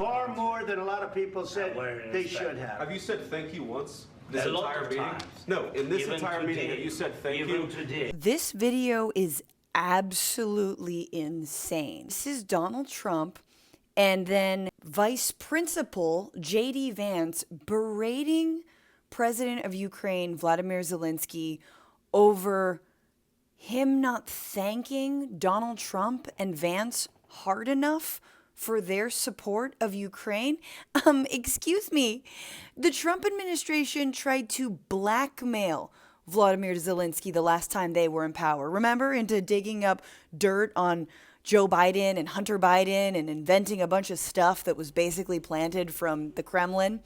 Far more than a lot of people said they should have. Have you said thank you once? This A lot entire of meeting? times. No, in this Even entire meeting, today. have you said thank Even you? today. This video is absolutely insane. This is Donald Trump and then Vice Principal J.D. Vance berating President of Ukraine, Vladimir Zelensky, over him not thanking Donald Trump and Vance hard enough for their support of Ukraine. Excuse me, the Trump administration tried to blackmail Vladimir Zelensky the last time they were in power. Remember, into digging up dirt on Joe Biden and Hunter Biden and inventing a bunch of stuff that was basically planted from the Kremlin.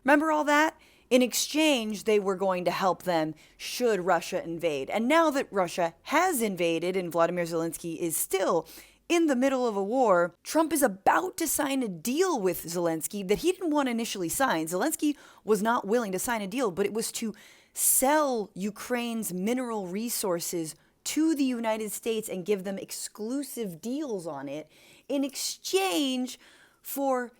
Remember all that? In exchange, they were going to help them should Russia invade. And now that Russia has invaded and Vladimir Zelensky is still in the middle of a war, Trump is about to sign a deal with Zelensky that he didn't want to initially sign. Zelensky was not willing to sign a deal, but it was to sell Ukraine's mineral resources to the United States and give them exclusive deals on it in exchange for,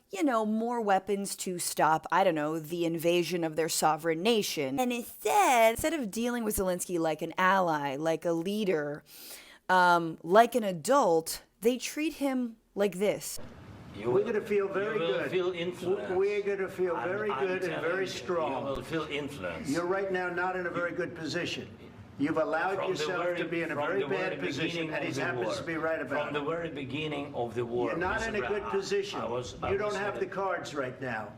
more weapons to stop, the invasion of their sovereign nation. And instead of dealing with Zelensky like an ally, like a leader, like an adult, they treat him like this. We're going to feel very good. Feel influence. We're going to feel very good and very strong. You will feel influence. You're right now not in a very good position. You've allowed yourself to be in a very bad position, and he happens to be right about it. From the very beginning of the war. You're not in a good position. You don't have the cards right now.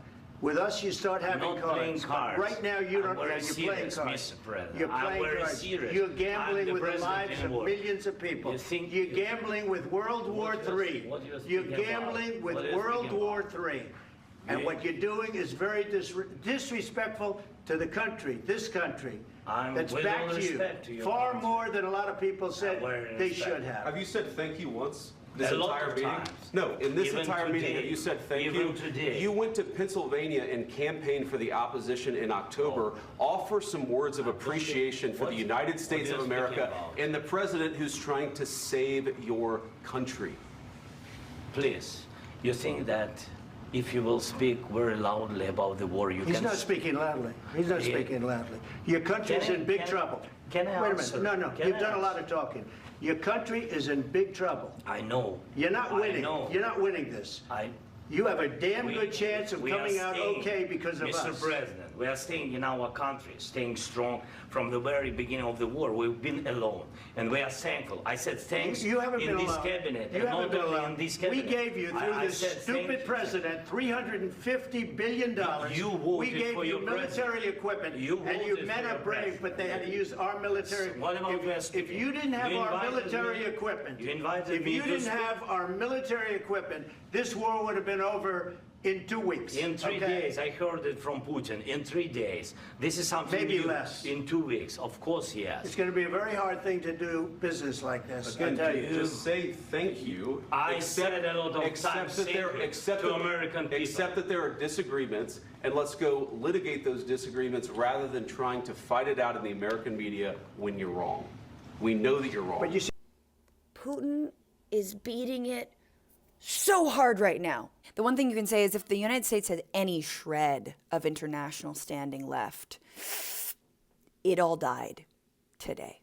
With us, you start having cards. Right now, you don't. You're playing cards. You're playing cards. You're gambling with the lives of millions of people. You're gambling with World War III. You're gambling with World War III. And what you're doing is very disrespectful to the country, this country. That's back to you. Far more than a lot of people said they should have. Have you said thank you once? This A lot entire of meeting? times. No, in this Even entire meeting, today. have you said thank Even you? today. You went to Pennsylvania and campaigned for the opposition in October. Offer some words of appreciation for the United States of America and the president who's trying to save your country. Please, you think that if you will speak very loudly about the war, He's not speaking loudly. He's not speaking loudly. Your country's in big trouble. Can I Wait a answer? minute. No. You've done a lot of talking. Your country is in big trouble. I know. You're not winning. I know. You're not winning this. You have a damn good chance of coming out okay because of us. Mr. President, we are staying in our country, staying strong from the very beginning of the war. We've been alone, and we are thankful. I said thanks you haven't in been this alone. cabinet, You and haven't not been only alone. in this cabinet. We gave you, through this stupid president, $350 billion. You voted we gave for you your military equipment, You and you voted men for are your brave, president. but they had to use our military. What about if you didn't have You our invited military me- equipment, you invited if me you to didn't speak- have our military equipment, this war would have been over in 2 weeks. In 3 days, I heard it from Putin. In 3 days, this is something Maybe new. less. In 2 weeks, of course, yes. It's going to be a very hard thing to do business like this. Again, I tell you. just say thank you. I said a lot of times to American people. Accept that there are disagreements, and let's go litigate those disagreements rather than trying to fight it out in the American media when you're wrong. We know that you're wrong. But you see, Putin is beating it so hard right now. The one thing you can say is if the United States had any shred of international standing left, it all died today.